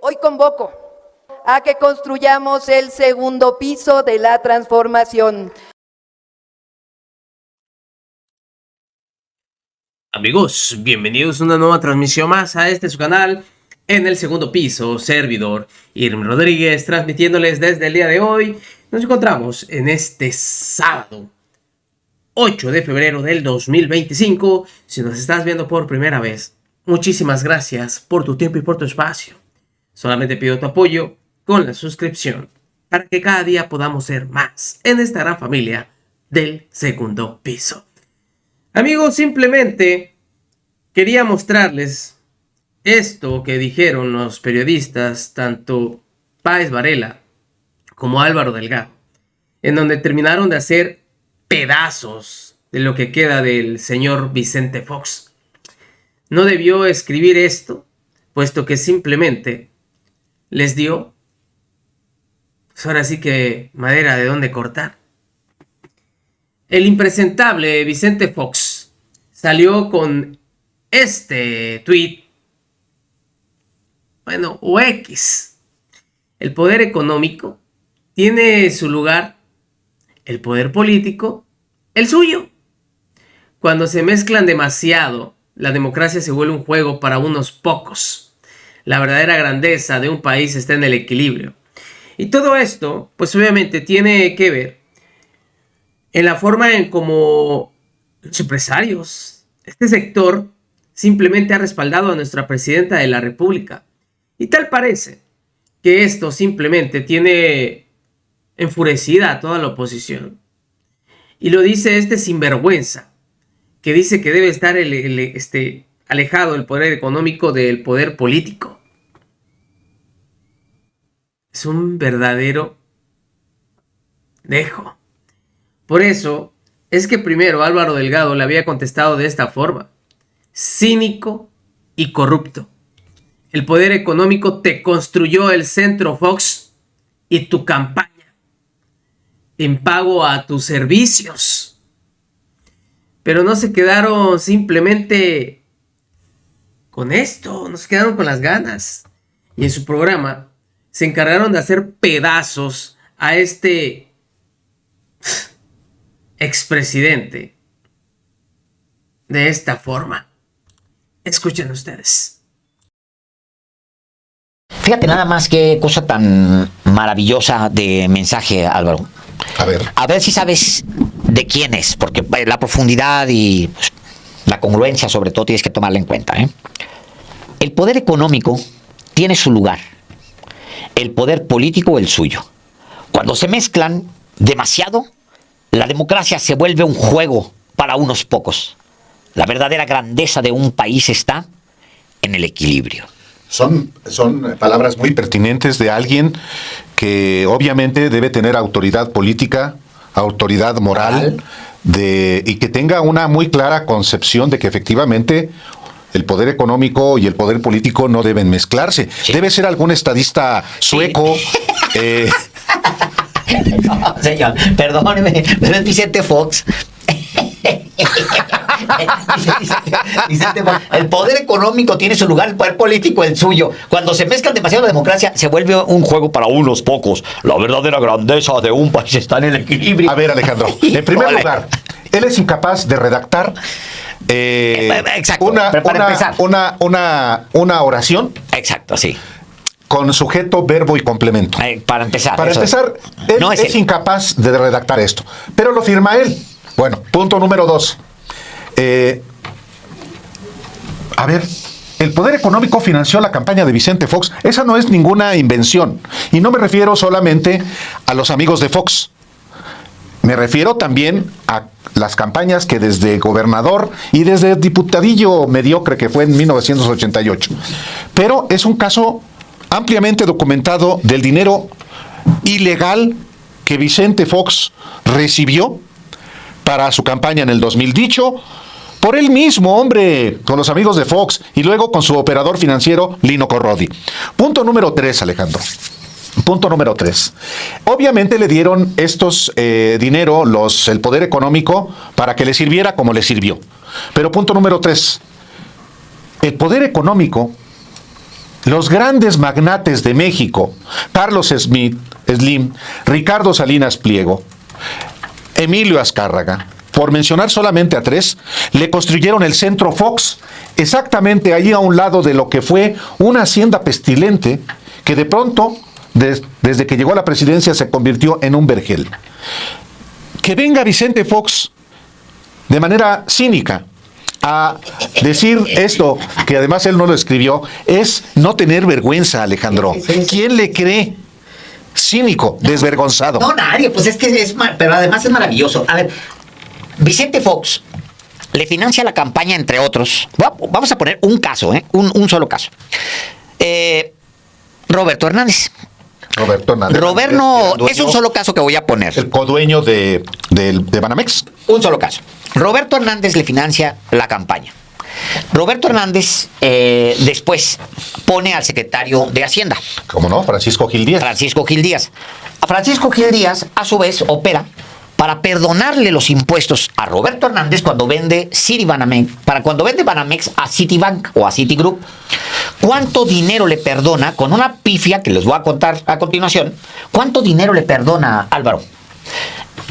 Hoy convoco a que construyamos el segundo piso de la transformación. Amigos, bienvenidos a una nueva transmisión más a su canal. En el segundo piso, servidor Irving Rodríguez, transmitiéndoles desde el día de hoy. Nos encontramos en este sábado 8 de febrero del 2025. Si nos estás viendo por primera vez, muchísimas gracias por tu tiempo y por tu espacio. Solamente pido tu apoyo con la suscripción para que cada día podamos ser más en esta gran familia del segundo piso. Amigos, simplemente quería mostrarles esto que dijeron los periodistas, tanto Páez Varela como Álvaro Delgado, en donde terminaron de hacer pedazos de lo que queda del señor Vicente Fox. No debió escribir esto, puesto que simplemente les dio, pues ahora sí que madera de dónde cortar. El impresentable Vicente Fox salió con este tweet, o X. El poder económico tiene su lugar, el poder político el suyo. Cuando se mezclan demasiado, la democracia se vuelve un juego para unos pocos. La verdadera grandeza de un país está en el equilibrio. Y todo esto, pues obviamente tiene que ver en la forma en cómo los empresarios, este sector, simplemente ha respaldado a nuestra presidenta de la República. Y tal parece que esto simplemente tiene enfurecida a toda la oposición. Y lo dice este sinvergüenza, que dice que debe estar alejado el poder económico del poder político. Es un verdadero dejo. Por eso es que primero Álvaro Delgado le había contestado de esta forma: cínico y corrupto. El poder económico te construyó el centro Fox y tu campaña en pago a tus servicios. Pero no se quedaron simplemente con esto, no se quedaron con las ganas. Y en su programa se encargaron de hacer pedazos a este expresidente de esta forma. Escuchen ustedes. Fíjate nada más qué cosa tan maravillosa de mensaje, Álvaro. A ver si sabes de quién es, porque la profundidad y pues, la congruencia sobre todo tienes que tomarla en cuenta, ¿eh? El poder económico tiene su lugar, el poder político el suyo. Cuando se mezclan demasiado, la democracia se vuelve un juego para unos pocos. La verdadera grandeza de un país está en el equilibrio. Son palabras muy pertinentes de alguien que obviamente debe tener autoridad política, autoridad moral, y que tenga una muy clara concepción de que efectivamente el poder económico y el poder político no deben mezclarse. Sí. Debe ser algún estadista sueco. Sí. No, señor, perdóneme, pero es Vicente Fox. Vicente Fox. El poder económico tiene su lugar, el poder político el suyo. Cuando se mezclan demasiado la democracia, se vuelve un juego para unos pocos. La verdadera grandeza de un país está en el equilibrio. A ver, Alejandro, en primer lugar, él es incapaz de redactar exacto, una oración. Exacto, sí. Con sujeto, verbo y complemento. Para empezar, él no es incapaz de redactar esto. Pero lo firma él. Bueno, punto número 2. A ver, el poder económico financió la campaña de Vicente Fox. Esa no es ninguna invención. Y no me refiero solamente a los amigos de Fox. Me refiero también a las campañas que desde gobernador y desde diputadillo mediocre que fue en 1988. Pero es un caso ampliamente documentado del dinero ilegal que Vicente Fox recibió para su campaña en el 2000, dicho por él mismo, hombre, con los amigos de Fox y luego con su operador financiero Lino Corrodi. Punto número 3, Alejandro. Punto número 3. Obviamente le dieron estos dinero, el poder económico, para que le sirviera como le sirvió. Pero punto número 3. El poder económico los grandes magnates de México, Carlos Slim, Ricardo Salinas Pliego, Emilio Azcárraga, por mencionar solamente a 3, le construyeron el Centro Fox, exactamente ahí a un lado de lo que fue una hacienda pestilente que de pronto, desde que llegó a la presidencia, se convirtió en un vergel. Que venga Vicente Fox de manera cínica a decir esto, que además él no lo escribió, es no tener vergüenza, Alejandro. ¿Quién le cree? Cínico, desvergonzado. No, nadie, pues es que pero además es maravilloso. A ver, Vicente Fox le financia la campaña, entre otros. Vamos a poner un caso, un solo caso. Roberto Hernández. Es un solo caso que voy a poner. El codueño de Banamex. Un solo caso. Roberto Hernández le financia la campaña. Roberto Hernández después pone al secretario de Hacienda. ¿Cómo no? Francisco Gil Díaz. A Francisco Gil Díaz, a su vez, opera para perdonarle los impuestos a Roberto Hernández cuando vende cuando vende Banamex a Citibank o a Citigroup. ¿Cuánto dinero le perdona? Con una pifia que les voy a contar a continuación. ¿Cuánto dinero le perdona, Álvaro?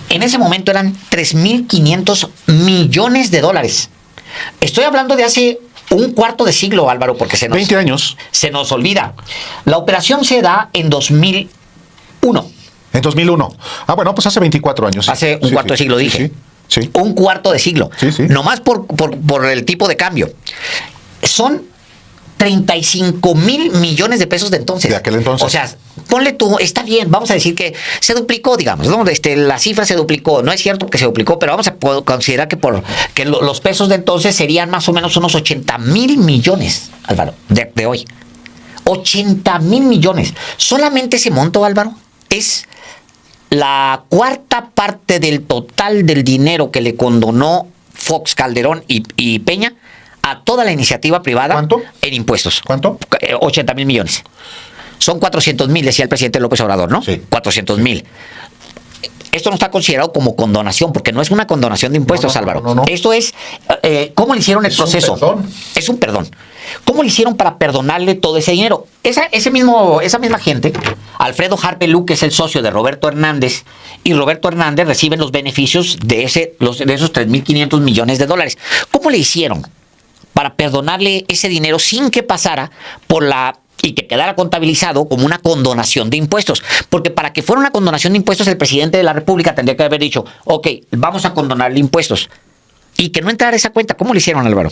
En ese momento eran 3.500 millones de dólares. Estoy hablando de hace un cuarto de siglo, Álvaro, porque 20 años. Se nos olvida. La operación se da en 2001. En 2001. Ah, bueno, pues hace 24 años. Sí. Hace un cuarto de siglo, dije. Sí. Un cuarto de siglo. Sí. Nomás por el tipo de cambio. Son 35 mil millones de pesos de entonces. De aquel entonces. O sea, ponle tú, está bien, vamos a decir que se duplicó, digamos, ¿no? La cifra se duplicó. No es cierto que se duplicó, pero vamos a considerar que los pesos de entonces serían más o menos unos 80 mil millones, Álvaro, de hoy. 80 mil millones. Solamente ese monto, Álvaro, es la cuarta parte del total del dinero que le condonó Fox, Calderón y Peña a toda la iniciativa privada. ¿Cuánto? En impuestos. ¿Cuánto? 80 mil millones. Son 400,000, decía el presidente López Obrador, ¿no? Sí. 400,000. Esto no está considerado como condonación, porque no es una condonación de impuestos, Álvaro. No. Esto es, ¿cómo le hicieron el proceso? Es un perdón. ¿Cómo le hicieron para perdonarle todo ese dinero? Esa misma gente, Alfredo Harpe Lu, que es el socio de Roberto Hernández, y Roberto Hernández reciben los beneficios de esos 3.500 millones de dólares. ¿Cómo le hicieron para perdonarle ese dinero sin que pasara y que quedara contabilizado como una condonación de impuestos? Porque para que fuera una condonación de impuestos, el presidente de la República tendría que haber dicho, ok, vamos a condonarle impuestos. Y que no entrara esa cuenta. ¿Cómo le hicieron, Álvaro?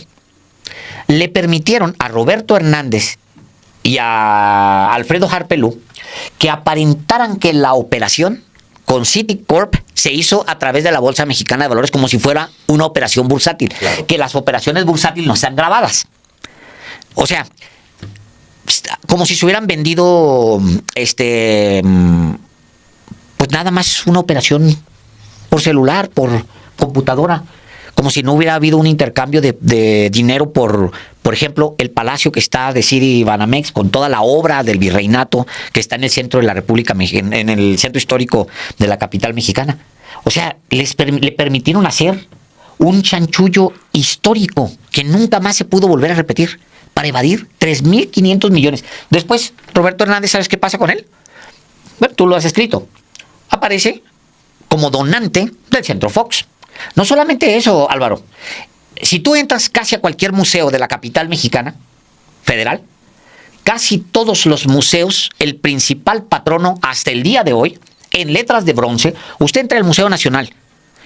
Le permitieron a Roberto Hernández y a Alfredo Harpe Lu que aparentaran que la operación con Citicorp se hizo a través de la Bolsa Mexicana de Valores como si fuera una operación bursátil. Claro. Que las operaciones bursátiles no están grabadas. O sea, como si se hubieran vendido pues nada más una operación por celular, por computadora, como si no hubiera habido un intercambio de dinero por ejemplo, el palacio que está de Citibanamex con toda la obra del virreinato que está en el centro de la República, en el centro histórico de la capital mexicana. O sea, le permitieron hacer un chanchullo histórico que nunca más se pudo volver a repetir para evadir 3.500 millones. Después, Roberto Hernández, ¿sabes qué pasa con él? Bueno, tú lo has escrito. Aparece como donante del Centro Fox. No solamente eso, Álvaro. Si tú entras casi a cualquier museo de la capital mexicana, federal, casi todos los museos, el principal patrono hasta el día de hoy, en letras de bronce, usted entra al Museo Nacional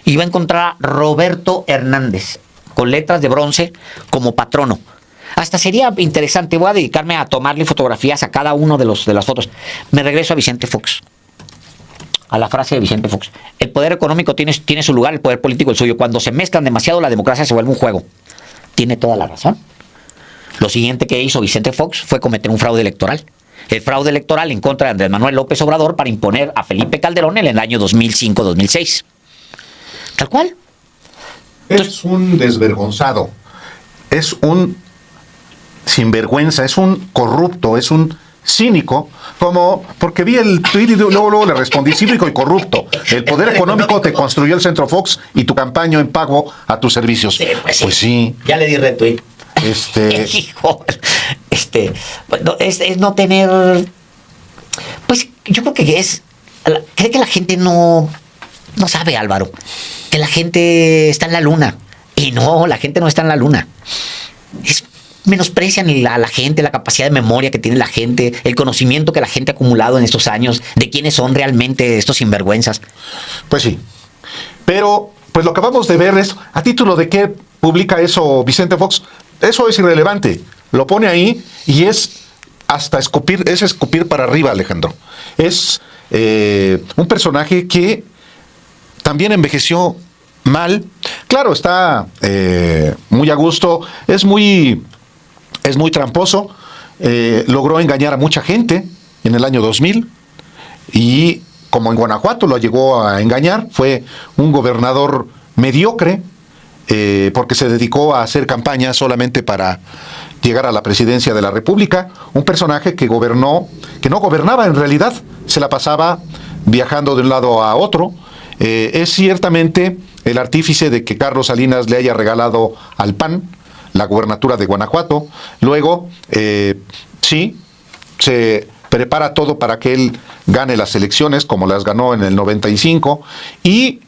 y va a encontrar a Roberto Hernández, con letras de bronce como patrono. Hasta sería interesante, voy a dedicarme a tomarle fotografías a cada uno de las fotos. Me regreso a Vicente Fox. A la frase de Vicente Fox. El poder económico tiene su lugar, el poder político el suyo. Cuando se mezclan demasiado, la democracia se vuelve un juego. Tiene toda la razón. Lo siguiente que hizo Vicente Fox fue cometer un fraude electoral. El fraude electoral en contra de Andrés Manuel López Obrador para imponer a Felipe Calderón en el año 2005-2006. Tal cual. Es un desvergonzado. Es un sinvergüenza. Es un corrupto. Es un cínico, porque vi el tweet y luego le respondí: cínico y corrupto. El poder económico te construyó el Centro Fox y tu campaña en pago a tus servicios. Sí, pues sí. Ya le di retweet. Hijo, bueno, es no tener, pues yo creo que cree que la gente no sabe, Álvaro, que la gente está en la luna. Y no, la gente no está en la luna. Menosprecian a la gente, la capacidad de memoria que tiene la gente, el conocimiento que la gente ha acumulado en estos años de quiénes son realmente estos sinvergüenzas. Pues sí. Pero, pues lo que acabamos de ver es, ¿a título de qué publica eso Vicente Fox? Eso es irrelevante. Lo pone ahí y es hasta escupir para arriba, Alejandro. Es un personaje que también envejeció mal. Claro, está muy a gusto, es muy tramposo, logró engañar a mucha gente en el año 2000 y como en Guanajuato lo llegó a engañar, fue un gobernador mediocre porque se dedicó a hacer campaña solamente para llegar a la presidencia de la República, un personaje que no gobernaba en realidad, se la pasaba viajando de un lado a otro. Es ciertamente el artífice de que Carlos Salinas le haya regalado al PAN la gubernatura de Guanajuato. Luego, sí, se prepara todo para que él gane las elecciones, como las ganó en el 95, y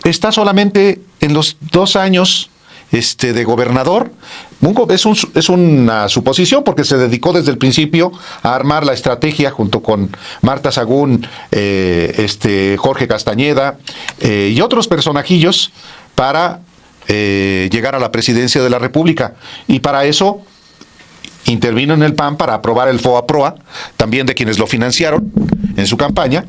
está solamente en los 2 años de gobernador. Es una suposición porque se dedicó desde el principio a armar la estrategia junto con Marta Sagún, Jorge Castañeda y otros personajillos para llegar a la presidencia de la República. Y para eso intervino en el PAN para aprobar el FOA-PROA, también de quienes lo financiaron en su campaña,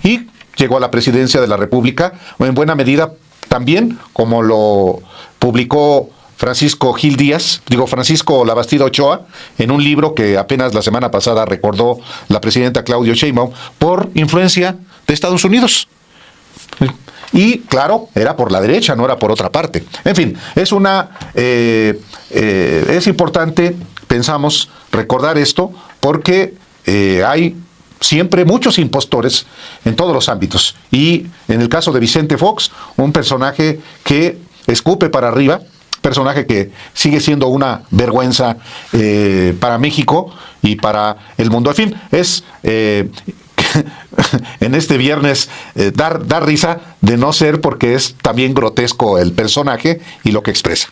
y llegó a la presidencia de la República, en buena medida también, como lo publicó Francisco Labastida Ochoa, en un libro que apenas la semana pasada recordó la presidenta Claudia Sheinbaum, por influencia de Estados Unidos. Y claro, era por la derecha, no era por otra parte. En fin, es importante, pensamos, recordar esto, porque hay siempre muchos impostores en todos los ámbitos. Y en el caso de Vicente Fox, un personaje que escupe para arriba, personaje que sigue siendo una vergüenza para México y para el mundo. En fin, es en este viernes dar risa, de no ser porque es también grotesco el personaje y lo que expresa.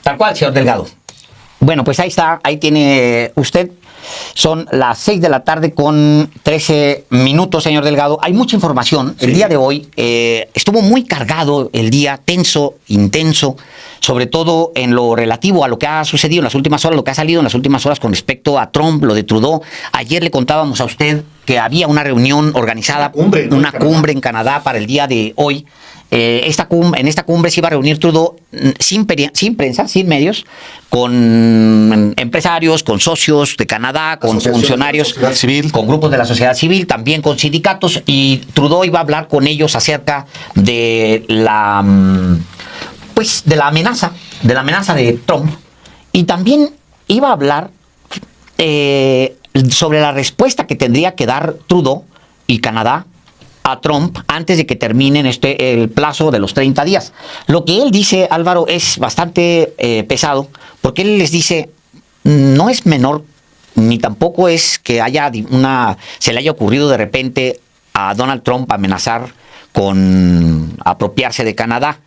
Tal cual, señor Delgado. Bueno, pues ahí está, ahí tiene usted. Son las 6 de la tarde con 13 minutos, señor Delgado. Hay mucha información. Sí. El día de hoy estuvo muy cargado el día, tenso, intenso, sobre todo en lo relativo a lo que ha sucedido en las últimas horas, lo que ha salido en las últimas horas con respecto a Trump, lo de Trudeau. Ayer le contábamos a usted que había una reunión organizada, una cumbre en Canadá para el día de hoy. En esta cumbre se iba a reunir Trudeau sin prensa, sin medios, con empresarios, con socios de Canadá, con funcionarios, civil, con grupos de la sociedad civil, también con sindicatos, y Trudeau iba a hablar con ellos acerca de la amenaza de Trump, y también iba a hablar sobre la respuesta que tendría que dar Trudeau y Canadá a Trump antes de que terminen el plazo de los 30 días. Lo que él dice, Álvaro, es bastante pesado, porque él les dice, no es menor, ni tampoco es que se le haya ocurrido de repente a Donald Trump amenazar con apropiarse de Canadá.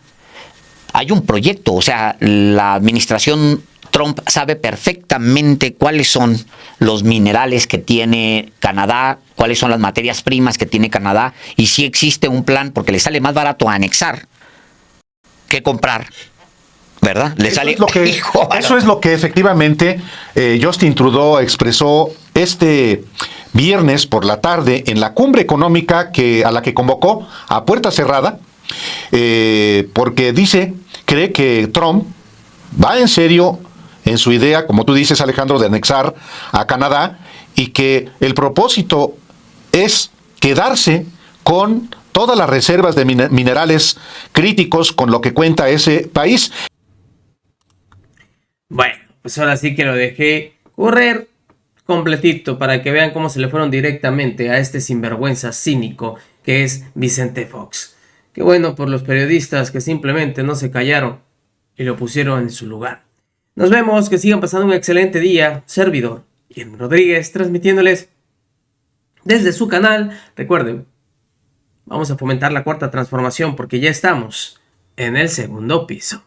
Hay un proyecto, o sea, la administración Trump sabe perfectamente cuáles son los minerales que tiene Canadá, cuáles son las materias primas que tiene Canadá, y si existe un plan, porque le sale más barato anexar que comprar, ¿verdad? Eso es lo que efectivamente Justin Trudeau expresó este viernes por la tarde en la cumbre económica a la que convocó a puerta cerrada, porque cree que Trump va en serio en su idea, como tú dices, Alejandro, de anexar a Canadá, y que el propósito es quedarse con todas las reservas de minerales críticos con lo que cuenta ese país. Bueno, pues ahora sí que lo dejé correr completito para que vean cómo se le fueron directamente a este sinvergüenza cínico que es Vicente Fox. Qué bueno por los periodistas que simplemente no se callaron y lo pusieron en su lugar. Nos vemos, que sigan pasando un excelente día. Servidor Irving Rodríguez, transmitiéndoles desde su canal. Recuerden, vamos a fomentar la cuarta transformación porque ya estamos en el segundo piso.